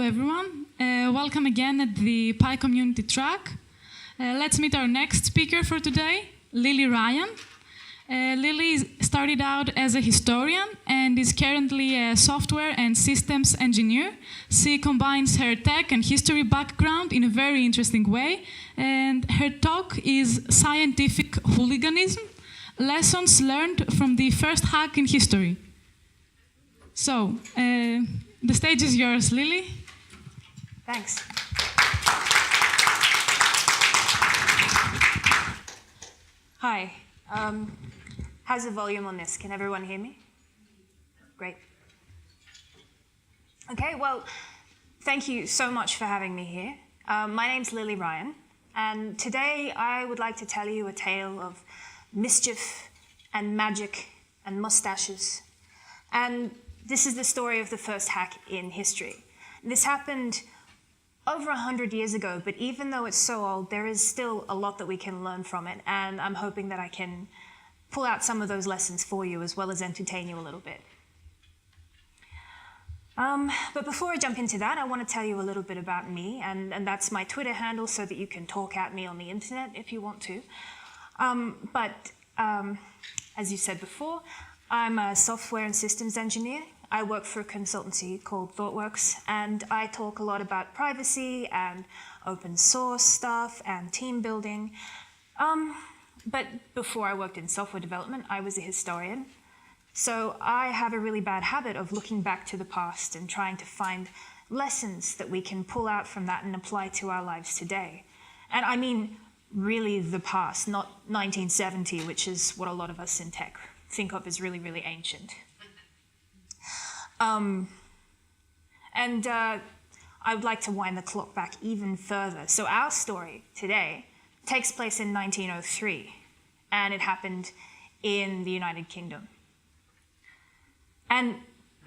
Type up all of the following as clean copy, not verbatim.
everyone. Welcome again at the Pi Community Track. Let's meet our next speaker for today, Lilly Ryan. Lilly started out as a historian and is currently a software and systems engineer. She combines her tech and history background in a very interesting way, and her talk is Scientific Hooliganism, Lessons Learned from the First Hack in History. So, the stage is yours, Lilly. Thanks. Hi. How's the volume on this? Can everyone hear me? Great. Okay, well, thank you so much for having me here. My name's Lilly Ryan, and today I would like to tell you a tale of mischief and magic and mustaches. And this is the story of the first hack in history. This happened over 100 years ago, but even though it's so old, there is still a lot that we can learn from it, and I'm hoping that I can pull out some of those lessons for you as well as entertain you a little bit. But before I jump into that, I want to tell you a little bit about me, and that's my Twitter handle so that you can talk at me on the internet if you want to. As you said before, I'm a software and systems engineer. I work for a consultancy called ThoughtWorks, and I talk a lot about privacy and open source stuff and team building. But before I worked in software development, I was a historian. So I have a really bad habit of looking back to the past and trying to find lessons that we can pull out from that and apply to our lives today. And I mean really the past, not 1970, which is what a lot of us in tech think of as really, really ancient. I would like to wind the clock back even further. So our story today takes place in 1903, and it happened in the United Kingdom. And,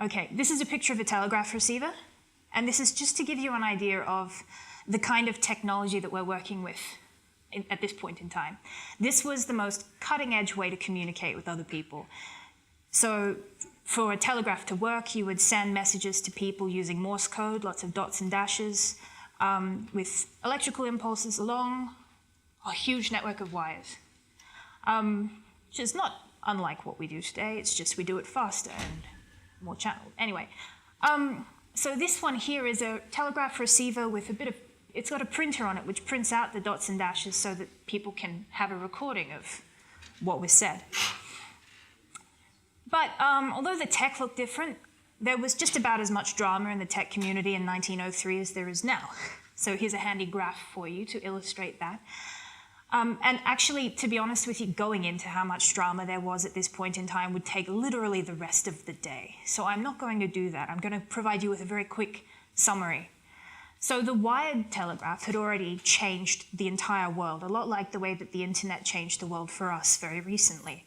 okay, this is a picture of a telegraph receiver, and this is just to give you an idea of the kind of technology that we're working with at this point in time. This was the most cutting-edge way to communicate with other people. So, for a telegraph to work, you would send messages to people using Morse code, lots of dots and dashes, with electrical impulses along a huge network of wires, which is not unlike what we do today. It's just we do it faster and more channel. Anyway, so this one here is a telegraph receiver with it's got a printer on it which prints out the dots and dashes so that people can have a recording of what was said. But although the tech looked different, there was just about as much drama in the tech community in 1903 as there is now. So here's a handy graph for you to illustrate that. And actually, to be honest with you, going into how much drama there was at this point in time would take literally the rest of the day. So I'm not going to do that. I'm going to provide you with a very quick summary. So the wired telegraph had already changed the entire world, a lot like the way that the internet changed the world for us very recently.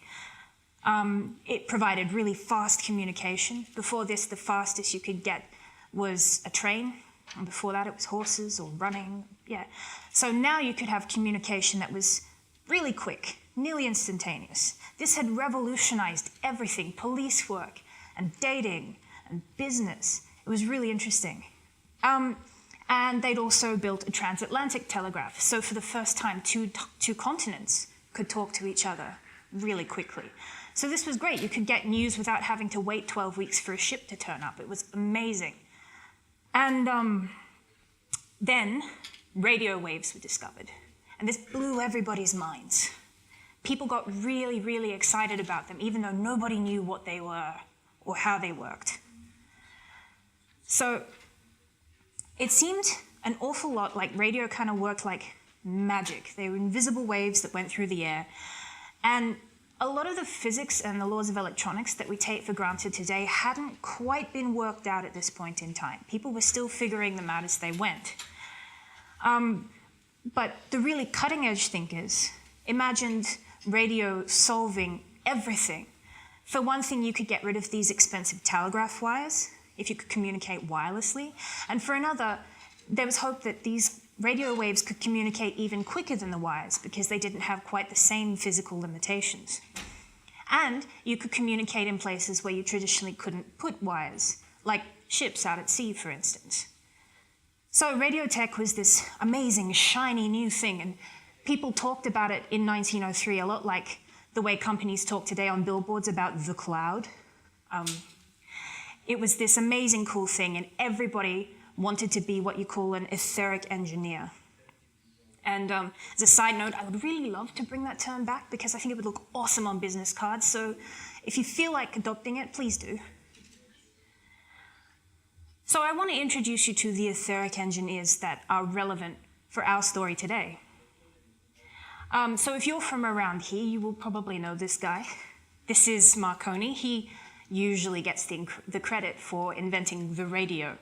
It provided really fast communication. Before this, the fastest you could get was a train. And before that, it was horses or running. Yeah. So now you could have communication that was really quick, nearly instantaneous. This had revolutionized everything, police work and dating and business. It was really interesting. And they'd also built a transatlantic telegraph. So for the first time, two continents could talk to each other really quickly. So this was great. You could get news without having to wait 12 weeks for a ship to turn up. It was amazing. And then radio waves were discovered. And this blew everybody's minds. People got really, really excited about them, even though nobody knew what they were or how they worked. So it seemed an awful lot like radio kind of worked like magic. They were invisible waves that went through the air. And a lot of the physics and the laws of electronics that we take for granted today hadn't quite been worked out at this point in time. People were still figuring them out as they went. But the really cutting-edge thinkers imagined radio solving everything. For one thing, you could get rid of these expensive telegraph wires if you could communicate wirelessly. And for another, there was hope that these radio waves could communicate even quicker than the wires because they didn't have quite the same physical limitations. And you could communicate in places where you traditionally couldn't put wires, like ships out at sea, for instance. So radio tech was this amazing, shiny new thing, and people talked about it in 1903 a lot like the way companies talk today on billboards about the cloud. It was this amazing, cool thing, and everybody wanted to be what you call an etheric engineer. And as a side note, I would really love to bring that term back because I think it would look awesome on business cards. So if you feel like adopting it, please do. So I want to introduce you to the etheric engineers that are relevant for our story today. So if you're from around here, you will probably know this guy. This is Marconi. He usually gets the credit for inventing the radio.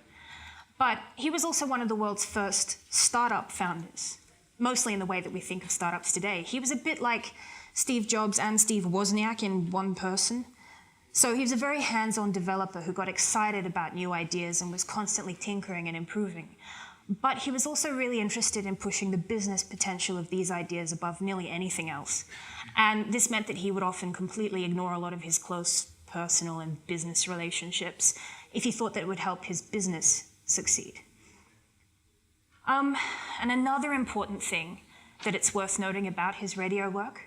But he was also one of the world's first startup founders, mostly in the way that we think of startups today. He was a bit like Steve Jobs and Steve Wozniak in one person. So he was a very hands-on developer who got excited about new ideas and was constantly tinkering and improving. But he was also really interested in pushing the business potential of these ideas above nearly anything else. And this meant that he would often completely ignore a lot of his close personal and business relationships if he thought that it would help his business succeed. And another important thing that it's worth noting about his radio work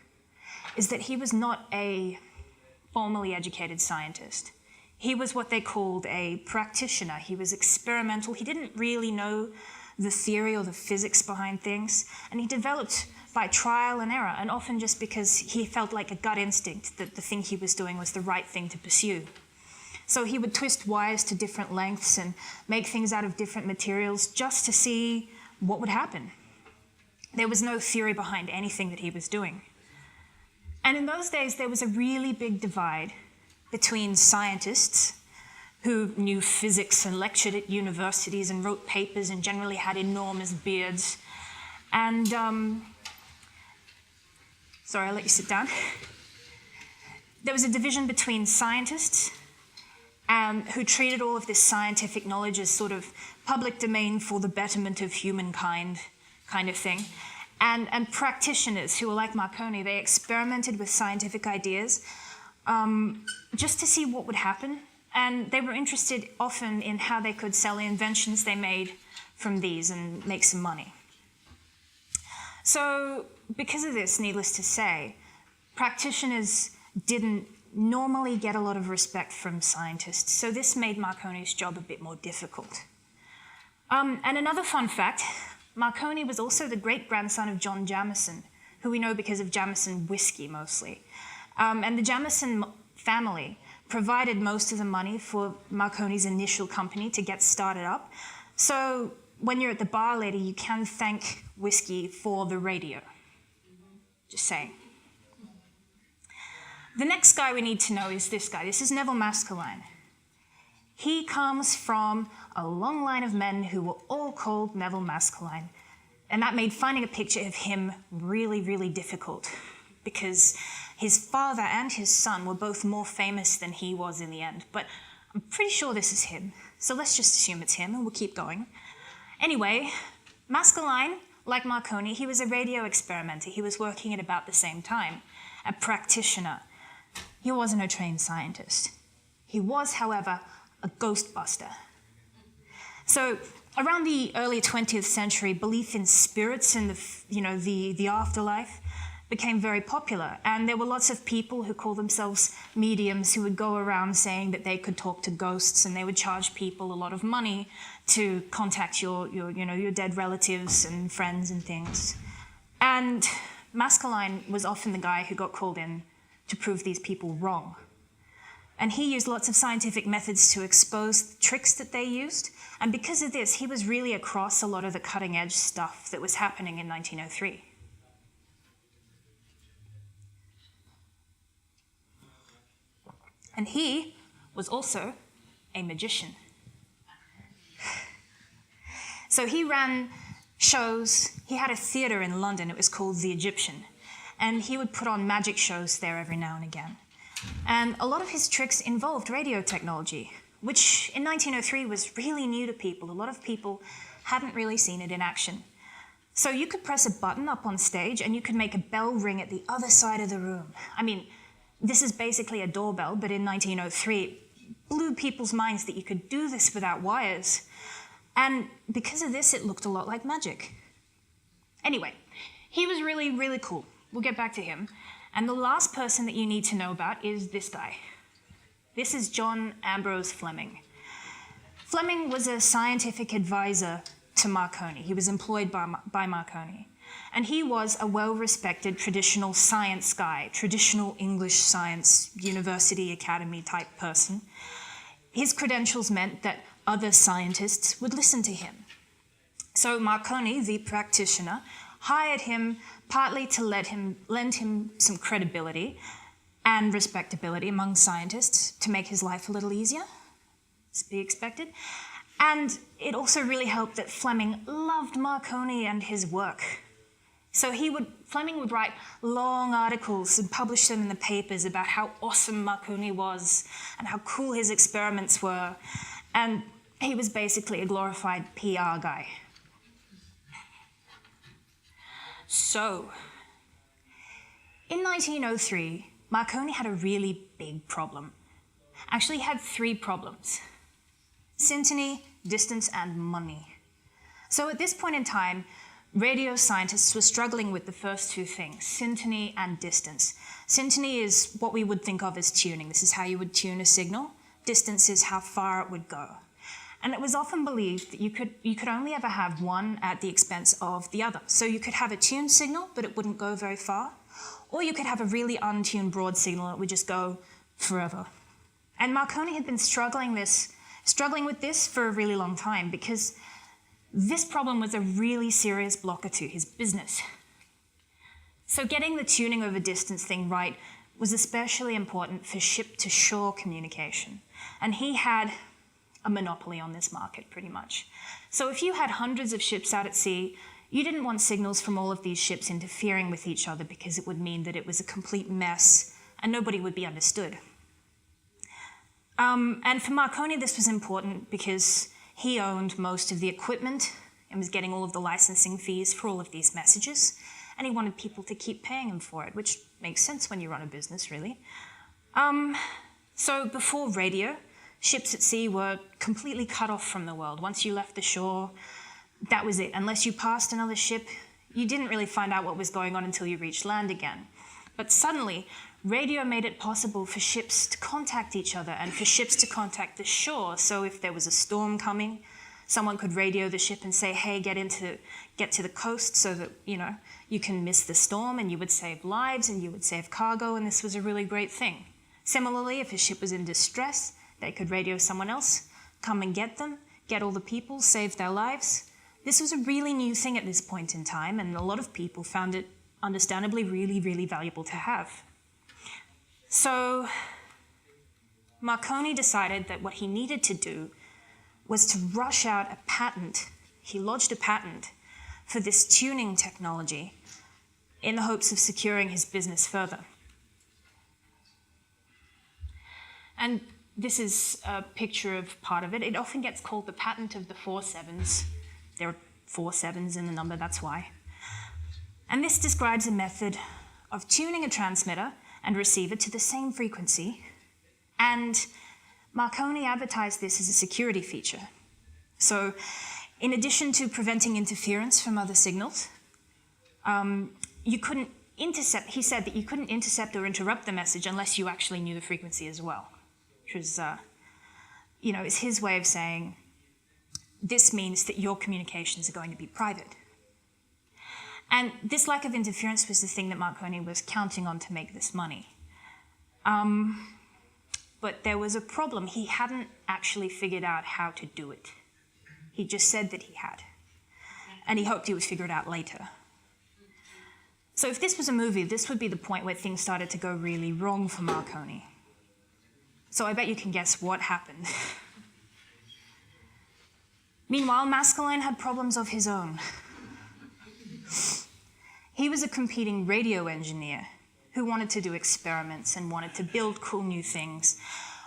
is that he was not a formally educated scientist. He was what they called a practitioner. He was experimental. He didn't really know the theory or the physics behind things, and he developed by trial and error, and often just because he felt like a gut instinct that the thing he was doing was the right thing to pursue. So he would twist wires to different lengths and make things out of different materials just to see what would happen. There was no theory behind anything that he was doing. And in those days, there was a really big divide between scientists who knew physics and lectured at universities and wrote papers and generally had enormous beards. And, sorry, I'll let you sit down. There was a division between scientists who treated all of this scientific knowledge as sort of public domain for the betterment of humankind kind of thing. And practitioners who were like Marconi. They experimented with scientific ideas just to see what would happen. And they were interested often in how they could sell the inventions they made from these and make some money. So because of this, needless to say, practitioners didn't normally get a lot of respect from scientists. So this made Marconi's job a bit more difficult. And another fun fact, Marconi was also the great-grandson of John Jamieson, who we know because of Jamieson whiskey mostly. And the Jamieson family provided most of the money for Marconi's initial company to get started up. So when you're at the bar later, you can thank whiskey for the radio. Just saying. The next guy we need to know is this guy. This is Neville Maskelyne. He comes from a long line of men who were all called Neville Maskelyne. And that made finding a picture of him really, really difficult because his father and his son were both more famous than he was in the end. But I'm pretty sure this is him. So let's just assume it's him and we'll keep going. Anyway, Maskelyne, like Marconi, he was a radio experimenter. He was working at about the same time, a practitioner. He wasn't a trained scientist. He was, however, a ghostbuster. So around the early 20th century, belief in spirits and the afterlife became very popular. And there were lots of people who called themselves mediums who would go around saying that they could talk to ghosts, and they would charge people a lot of money to contact your dead relatives and friends and things. And Maskelyne was often the guy who got called in to prove these people wrong. And he used lots of scientific methods to expose tricks that they used. And because of this, he was really across a lot of the cutting-edge stuff that was happening in 1903. And he was also a magician. So he ran shows. He had a theatre in London. It was called The Egyptian. And he would put on magic shows there every now and again. And a lot of his tricks involved radio technology, which in 1903 was really new to people. A lot of people hadn't really seen it in action. So you could press a button up on stage and you could make a bell ring at the other side of the room. I mean, this is basically a doorbell, but in 1903, it blew people's minds that you could do this without wires. And because of this, it looked a lot like magic. Anyway, he was really, really cool. We'll get back to him. And the last person that you need to know about is this guy. This is John Ambrose Fleming. Fleming was a scientific advisor to Marconi. He was employed by Marconi. And he was a well-respected traditional science guy, traditional English science, university academy type person. His credentials meant that other scientists would listen to him. So Marconi, the practitioner, hired him partly to lend him some credibility and respectability among scientists to make his life a little easier, as to be expected. And it also really helped that Fleming loved Marconi and his work. So Fleming would write long articles and publish them in the papers about how awesome Marconi was and how cool his experiments were. And he was basically a glorified PR guy. So, in 1903, Marconi had a really big problem. Actually, he had 3 problems: syntony, distance, and money. So at this point in time, radio scientists were struggling with the first 2 things, syntony and distance. Syntony is what we would think of as tuning. This is how you would tune a signal. Distance is how far it would go. And it was often believed that you could only ever have one at the expense of the other. So you could have a tuned signal, but it wouldn't go very far. Or you could have a really untuned broad signal that would just go forever. And Marconi had been struggling with this for a really long time because this problem was a really serious blocker to his business. So getting the tuning over distance thing right was especially important for ship-to-shore communication. And he had a monopoly on this market, pretty much. So if you had hundreds of ships out at sea, you didn't want signals from all of these ships interfering with each other because it would mean that it was a complete mess and nobody would be understood. And for Marconi, this was important because he owned most of the equipment and was getting all of the licensing fees for all of these messages, and he wanted people to keep paying him for it, which makes sense when you run a business, really. So before radio, ships at sea were completely cut off from the world. Once you left the shore, that was it. Unless you passed another ship, you didn't really find out what was going on until you reached land again. But suddenly, radio made it possible for ships to contact each other and for ships to contact the shore. So if there was a storm coming, someone could radio the ship and say, hey, get to the coast so that, you can miss the storm, and you would save lives and you would save cargo, and this was a really great thing. Similarly, if a ship was in distress, they could radio someone else, come and get them, get all the people, save their lives. This was a really new thing at this point in time, and a lot of people found it understandably really, really valuable to have. So Marconi decided that what he needed to do was to rush out a patent. He lodged a patent for this tuning technology in the hopes of securing his business further. And this is a picture of part of it. It often gets called the patent of the 4 sevens. There are 4 sevens in the number, that's why. And this describes a method of tuning a transmitter and receiver to the same frequency. And Marconi advertised this as a security feature. So in addition to preventing interference from other signals, you couldn't intercept, he said that you couldn't intercept or interrupt the message unless you actually knew the frequency as well, which was, is his way of saying, this means that your communications are going to be private. And this lack of interference was the thing that Marconi was counting on to make this money. But there was a problem. He hadn't actually figured out how to do it. He just said that he had. And he hoped he would figure it out later. So if this was a movie, this would be the point where things started to go really wrong for Marconi. So I bet you can guess what happened. Meanwhile, Maskelyne had problems of his own. He was a competing radio engineer who wanted to do experiments and wanted to build cool new things.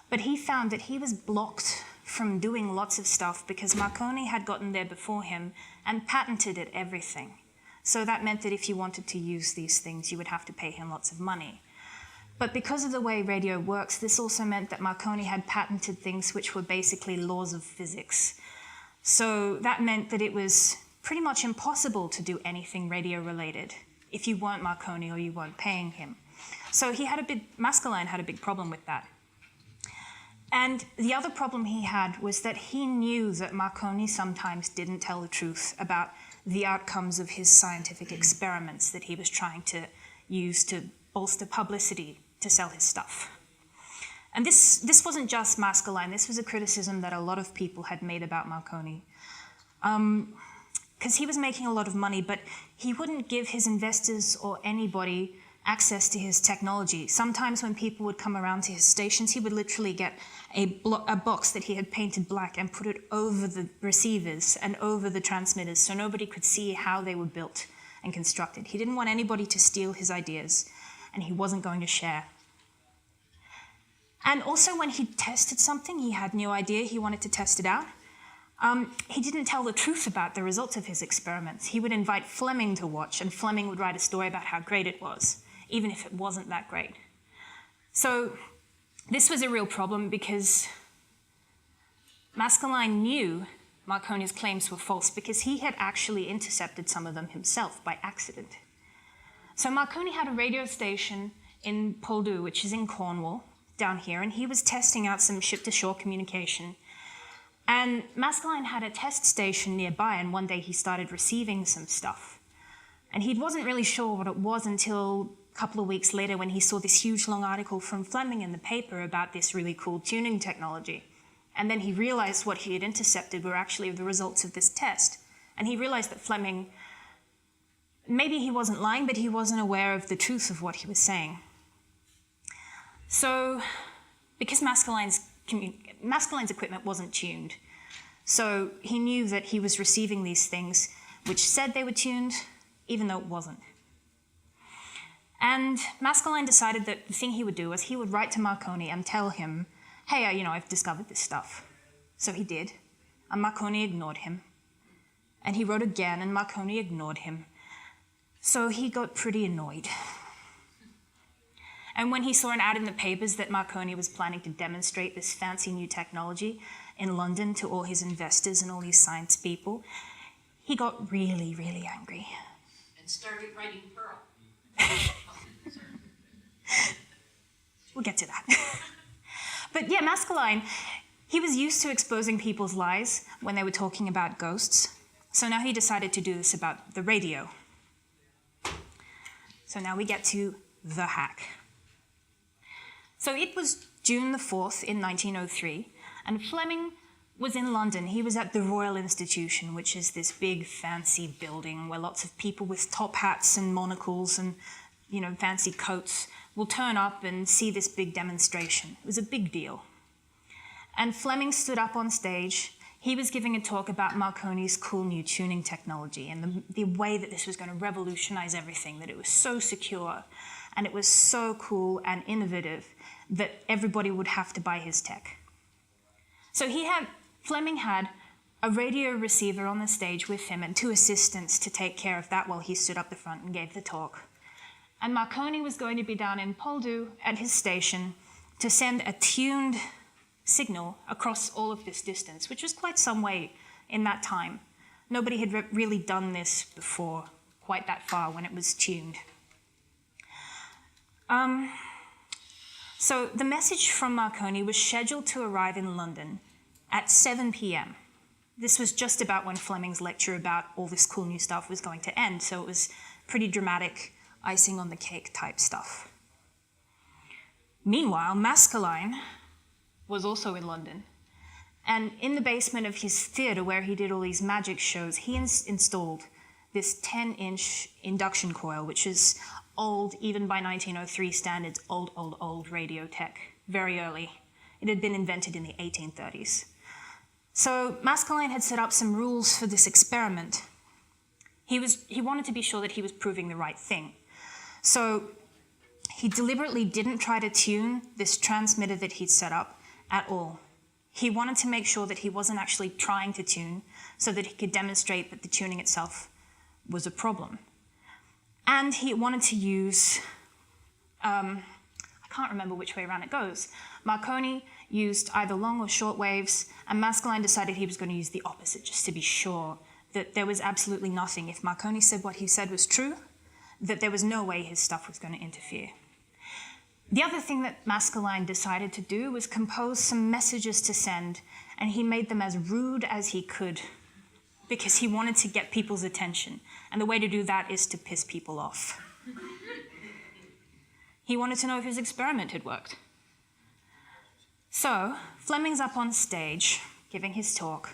But he found that he was blocked from doing lots of stuff because Marconi had gotten there before him and patented it everything. So that meant that if you wanted to use these things, you would have to pay him lots of money. But because of the way radio works, this also meant that Marconi had patented things which were basically laws of physics. So that meant that it was pretty much impossible to do anything radio-related if you weren't Marconi or you weren't paying him. So Maskelyne had a big problem with that. And the other problem he had was that he knew that Marconi sometimes didn't tell the truth about the outcomes of his scientific experiments that he was trying to use to bolster publicity to sell his stuff. And this wasn't just Maskelyne, this was a criticism that a lot of people had made about Marconi. Because he was making a lot of money, but he wouldn't give his investors or anybody access to his technology. Sometimes when people would come around to his stations, he would literally get a box that he had painted black and put it over the receivers and over the transmitters so nobody could see how they were built and constructed. He didn't want anybody to steal his ideas, and he wasn't going to share. And also when he tested something, he had no idea, he wanted to test it out. He didn't tell the truth about the results of his experiments. He would invite Fleming to watch, and Fleming would write a story about how great it was, even if it wasn't that great. So this was a real problem because Maskelyne knew Marconi's claims were false because he had actually intercepted some of them himself by accident. So Marconi had a radio station in Poldhu, which is in Cornwall, down here, and he was testing out some ship-to-shore communication. And Maskelyne had a test station nearby, and one day he started receiving some stuff. And he wasn't really sure what it was until a couple of weeks later when he saw this huge long article from Fleming in the paper about this really cool tuning technology. And then he realized what he had intercepted were actually the results of this test. And he realized that Fleming, maybe he wasn't lying, but he wasn't aware of the truth of what he was saying. So, because Maskelyne's equipment wasn't tuned, so he knew that he was receiving these things which said they were tuned, even though it wasn't. And Maskelyne decided that the thing he would do was he would write to Marconi and tell him, hey, I've discovered this stuff. So he did, and Marconi ignored him. And he wrote again, and Marconi ignored him. So he got pretty annoyed. And when he saw an ad in the papers that Marconi was planning to demonstrate this fancy new technology in London to all his investors and all these science people, he got really, really angry. And started writing Pearl. We'll get to that. But yeah, Maskelyne, he was used to exposing people's lies when they were talking about ghosts. So now he decided to do this about the radio. So now we get to the hack. So it was June the 4th in 1903, and Fleming was in London. He was at the Royal Institution, which is this big fancy building where lots of people with top hats and monocles and fancy coats will turn up and see this big demonstration. It was a big deal. And Fleming stood up on stage. He was giving a talk about Marconi's cool new tuning technology and the way that this was going to revolutionize everything, that it was so secure and it was so cool and innovative that everybody would have to buy his tech. So Fleming had a radio receiver on the stage with him and 2 assistants to take care of that while he stood up the front and gave the talk. And Marconi was going to be down in Poldhu at his station to send a tuned signal across all of this distance, which was quite some way in that time. Nobody had really done this before, quite that far when it was tuned. So the message from Marconi was scheduled to arrive in London at 7 p.m. This was just about when Fleming's lecture about all this cool new stuff was going to end, so it was pretty dramatic, icing on the cake type stuff. Meanwhile, Maskelyne was also in London, and in the basement of his theatre where he did all these magic shows, he installed this 10-inch induction coil, which is old, even by 1903 standards, old radio tech, very early. It had been invented in the 1830s. So Maskelyne had set up some rules for this experiment. He wanted to be sure that he was proving the right thing. So he deliberately didn't try to tune this transmitter that he'd set up at all. He wanted to make sure that he wasn't actually trying to tune so that he could demonstrate that the tuning itself was a problem. And he wanted to use, I can't remember which way around it goes. Marconi used either long or short waves, and Maskelyne decided he was going to use the opposite, just to be sure that there was absolutely nothing. If Marconi said what he said was true, that there was no way his stuff was going to interfere. The other thing that Maskelyne decided to do was compose some messages to send, and he made them as rude as he could because he wanted to get people's attention. And the way to do that is to piss people off. He wanted to know if his experiment had worked. So, Fleming's up on stage, giving his talk.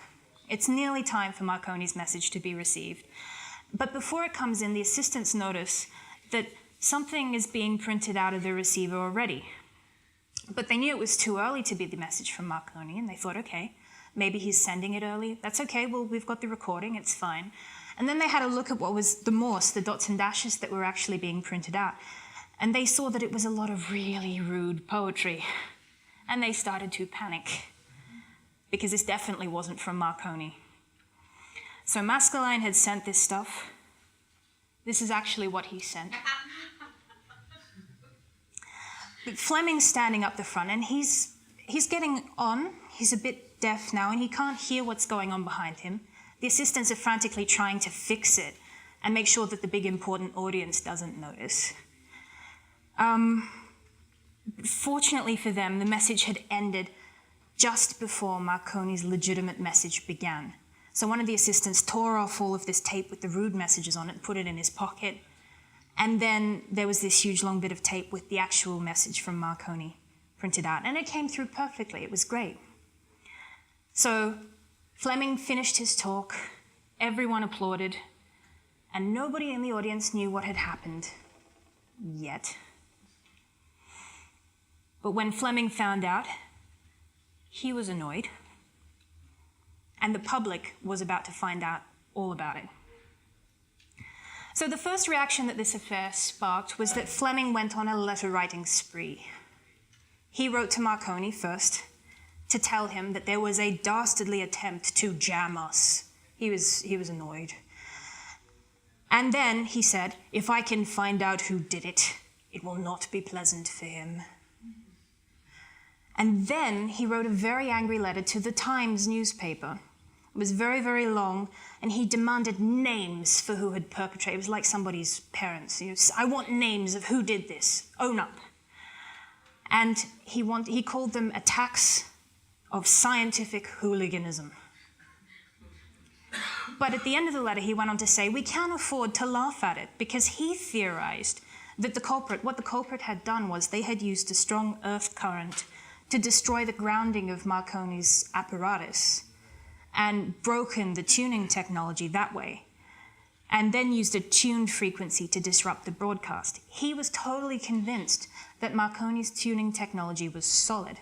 It's nearly time for Marconi's message to be received. But before it comes in, the assistants notice that something is being printed out of the receiver already. But they knew it was too early to be the message from Marconi, and they thought, okay, maybe he's sending it early. That's okay, well, we've got the recording, it's fine. And then they had a look at what was the Morse, the dots and dashes that were actually being printed out. And they saw that it was a lot of really rude poetry. And they started to panic, because this definitely wasn't from Marconi. So Maskelyne had sent this stuff. This is actually what he sent. But Fleming's standing up the front, and he's getting on. He's a bit deaf now, and he can't hear what's going on behind him. The assistants are frantically trying to fix it and make sure that the big important audience doesn't notice. Fortunately for them, the message had ended just before Marconi's legitimate message began. So one of the assistants tore off all of this tape with the rude messages on it and put it in his pocket. And then there was this huge long bit of tape with the actual message from Marconi printed out. And it came through perfectly. It was great. So Fleming finished his talk. Everyone applauded. And nobody in the audience knew what had happened yet. But when Fleming found out, he was annoyed. And the public was about to find out all about it. So the first reaction that this affair sparked was that Fleming went on a letter-writing spree. He wrote to Marconi first to tell him that there was a dastardly attempt to jam us. He was annoyed. And then he said, if I can find out who did it, it will not be pleasant for him. And then he wrote a very angry letter to the Times newspaper. It was very, very long, and he demanded names for who had perpetrated. It was like somebody's parents. I want names of who did this. Own up. And he called them attacks of scientific hooliganism. But at the end of the letter, he went on to say, we can't afford to laugh at it, because he theorized that what the culprit had done was they had used a strong earth current to destroy the grounding of Marconi's apparatus and broken the tuning technology that way, and then used a tuned frequency to disrupt the broadcast. He was totally convinced that Marconi's tuning technology was solid,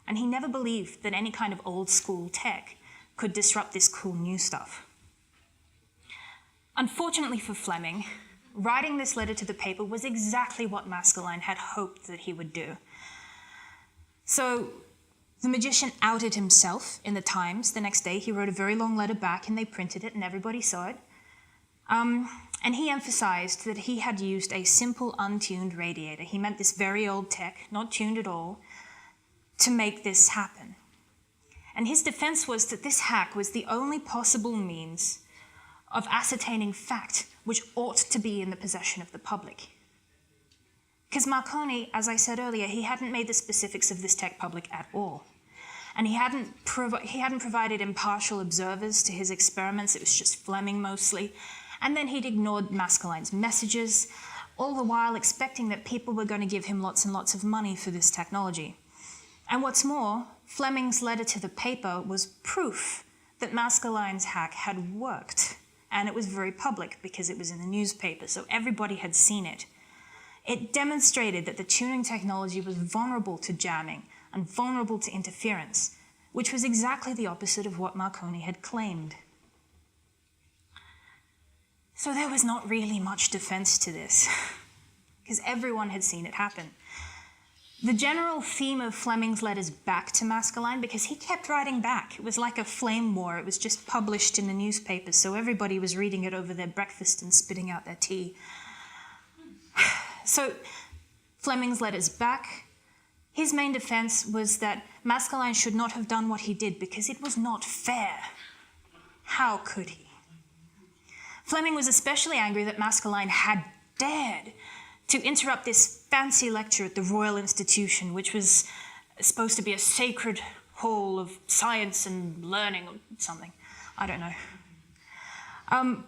and he never believed that any kind of old school tech could disrupt this cool new stuff. Unfortunately for Fleming, writing this letter to the paper was exactly what Maskelyne had hoped that he would do. So the magician outed himself in the Times. The next day, he wrote a very long letter back, and they printed it, and everybody saw it. And he emphasized that he had used a simple, untuned radiator. He meant this very old tech, not tuned at all, to make this happen. And his defense was that this hack was the only possible means of ascertaining fact which ought to be in the possession of the public. Because Marconi, as I said earlier, he hadn't made the specifics of this tech public at all. And he hadn't provided impartial observers to his experiments. It was just Fleming mostly. And then he'd ignored Maskelyne's messages, all the while expecting that people were going to give him lots and lots of money for this technology. And what's more, Fleming's letter to the paper was proof that Maskelyne's hack had worked. And it was very public because it was in the newspaper, so everybody had seen it. It demonstrated that the tuning technology was vulnerable to jamming and vulnerable to interference, which was exactly the opposite of what Marconi had claimed. So there was not really much defense to this, because everyone had seen it happen. The general theme of Fleming's letters back to Maskelyne, because he kept writing back. It was like a flame war. It was just published in the newspapers, so everybody was reading it over their breakfast and spitting out their tea. So Fleming's letters back, His main defense was that Maskelyne should not have done what he did because it was not fair. How could he? Fleming was especially angry that Maskelyne had dared to interrupt this fancy lecture at the Royal Institution, which was supposed to be a sacred hall of science and learning or something. I don't know.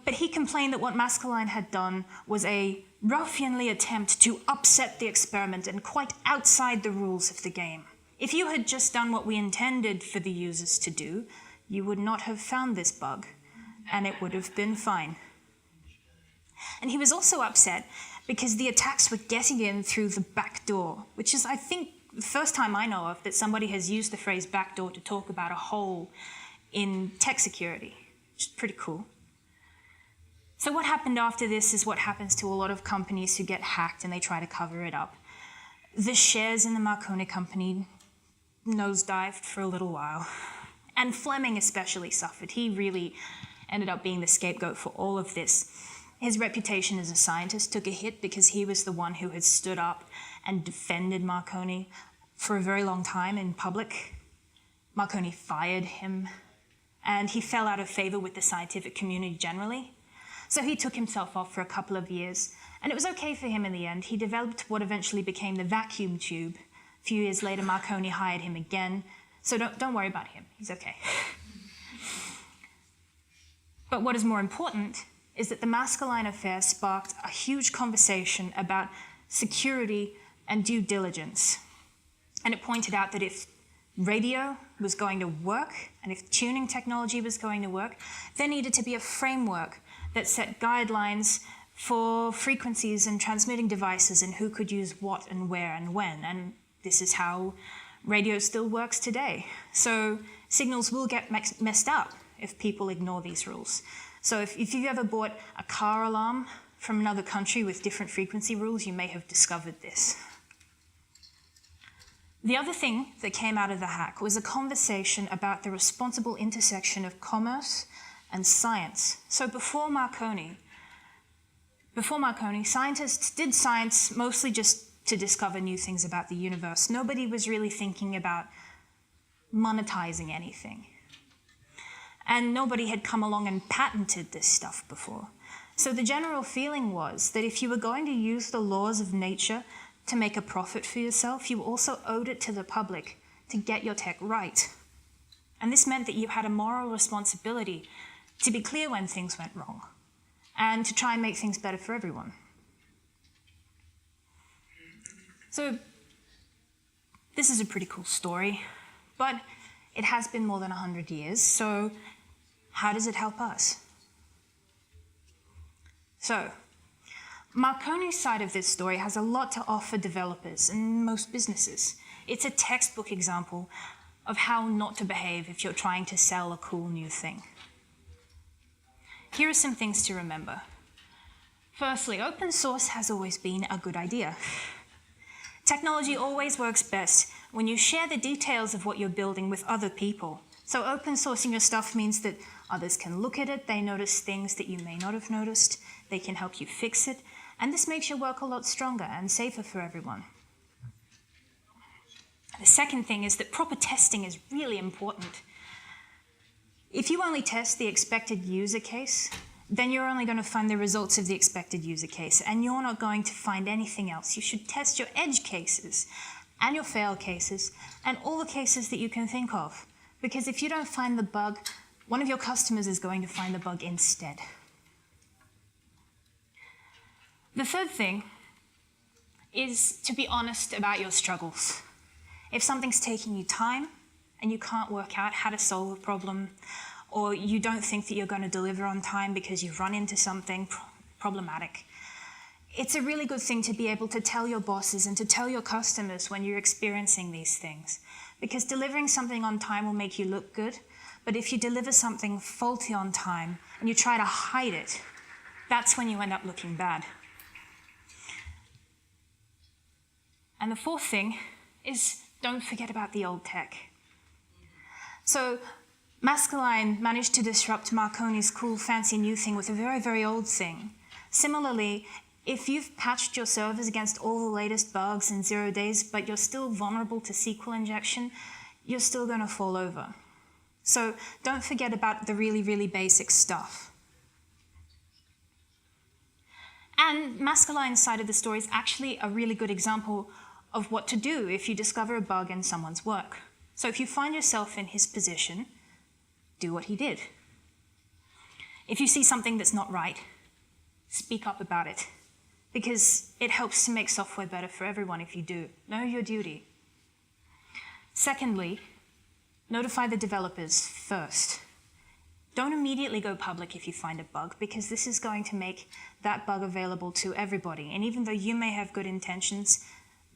But he complained that what Maskelyne had done was a ruffianly attempt to upset the experiment and quite outside the rules of the game. If you had just done what we intended for the users to do, you would not have found this bug, and it would have been fine. And he was also upset because the attacks were getting in through the back door, which is, I think, the first time I know of that somebody has used the phrase backdoor to talk about a hole in tech security, which is pretty cool. So what happened after this is what happens to a lot of companies who get hacked and they try to cover it up. The shares in the Marconi company nosedived for a little while. And Fleming especially suffered. He really ended up being the scapegoat for all of this. His reputation as a scientist took a hit because he was the one who had stood up and defended Marconi for a very long time in public. Marconi fired him, and he fell out of favor with the scientific community generally. So he took himself off for a couple of years, and it was okay for him in the end. He developed what eventually became the vacuum tube. A few years later, Marconi hired him again, so don't worry about him. He's okay. But what is more important is that the Maskelyne affair sparked a huge conversation about security and due diligence. And it pointed out that if radio was going to work, and if tuning technology was going to work, there needed to be a framework that set guidelines for frequencies and transmitting devices and who could use what and where and when. And this is how radio still works today. So signals will get messed up if people ignore these rules. So if you've ever bought a car alarm from another country with different frequency rules, you may have discovered this. The other thing that came out of the hack was a conversation about the responsible intersection of commerce and science. So before Marconi, scientists did science mostly just to discover new things about the universe. Nobody was really thinking about monetizing anything. And nobody had come along and patented this stuff before. So the general feeling was that if you were going to use the laws of nature to make a profit for yourself, you also owed it to the public to get your tech right. And this meant that you had a moral responsibility to be clear when things went wrong and to try and make things better for everyone. So this is a pretty cool story, but it has been more than 100 years, so how does it help us? So, Marconi's side of this story has a lot to offer developers and most businesses. It's a textbook example of how not to behave if you're trying to sell a cool new thing. Here are some things to remember. Firstly, open source has always been a good idea. Technology always works best when you share the details of what you're building with other people. So open sourcing your stuff means that others can look at it, they notice things that you may not have noticed, they can help you fix it, and this makes your work a lot stronger and safer for everyone. The second thing is that proper testing is really important. If you only test the expected user case, then you're only going to find the results of the expected user case, and you're not going to find anything else. You should test your edge cases and your fail cases and all the cases that you can think of, because if you don't find the bug, one of your customers is going to find the bug instead. The third thing is to be honest about your struggles. If something's taking you time and you can't work out how to solve a problem, or you don't think that you're going to deliver on time because you've run into something problematic, it's a really good thing to be able to tell your bosses and to tell your customers when you're experiencing these things. Because delivering something on time will make you look good, but if you deliver something faulty on time and you try to hide it, that's when you end up looking bad. And the fourth thing is don't forget about the old tech. So Maskelyne managed to disrupt Marconi's cool, fancy new thing with a very, very old thing. Similarly, if you've patched your servers against all the latest bugs in 0 days, but you're still vulnerable to SQL injection, you're still going to fall over. So don't forget about the really, really basic stuff. And Maskelyne's side of the story is actually a really good example of what to do if you discover a bug in someone's work. So if you find yourself in his position, do what he did. If you see something that's not right, speak up about it, because it helps to make software better for everyone if you do. Know your duty. Secondly, notify the developers first. Don't immediately go public if you find a bug, because this is going to make that bug available to everybody. And even though you may have good intentions,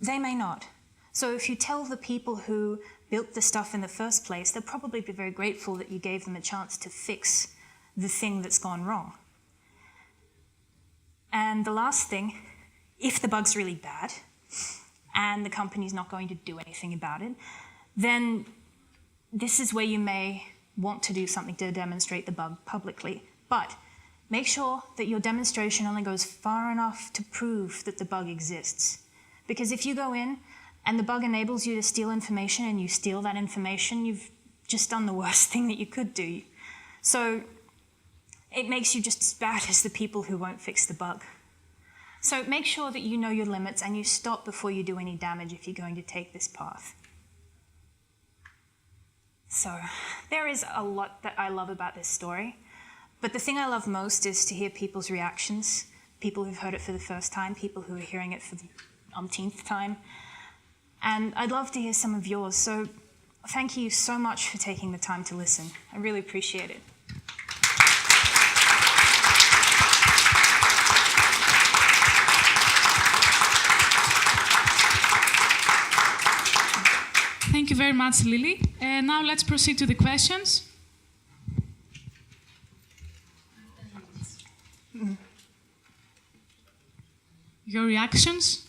they may not. So if you tell the people who built the stuff in the first place, they'll probably be very grateful that you gave them a chance to fix the thing that's gone wrong. And the last thing, if the bug's really bad and the company's not going to do anything about it, then this is where you may want to do something to demonstrate the bug publicly. But make sure that your demonstration only goes far enough to prove that the bug exists. Because if you go in and the bug enables you to steal information and you steal that information, you've just done the worst thing that you could do. So it makes you just as bad as the people who won't fix the bug. So make sure that you know your limits and you stop before you do any damage if you're going to take this path. So there is a lot that I love about this story, but the thing I love most is to hear people's reactions, people who've heard it for the first time, people who are hearing it for the umpteenth time. And I'd love to hear some of yours, so thank you so much for taking the time to listen. I really appreciate it. Thank you very much, Lily. Now let's proceed to the questions. Your reactions?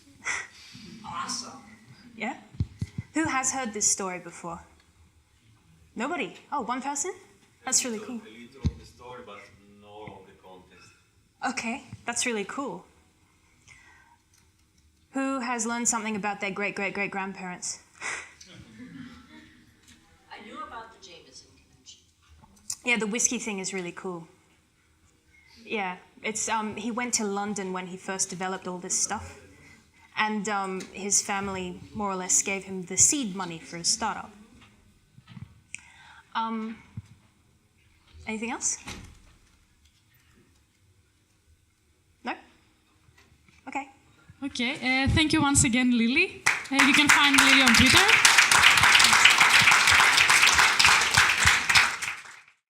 Awesome. Yeah? Who has heard this story before? Nobody? Oh, one person? That's really cool. A little of the story, but not of the context. Okay, that's really cool. Who has learned something about their great-great-great-grandparents? I knew about the Jameson connection. Yeah, the whiskey thing is really cool. Yeah, it's he went to London when he first developed all this stuff, and his family more or less gave him the seed money for his startup. Anything else? No? Okay. Okay, thank you once again, Lily. You can find Lily on Twitter.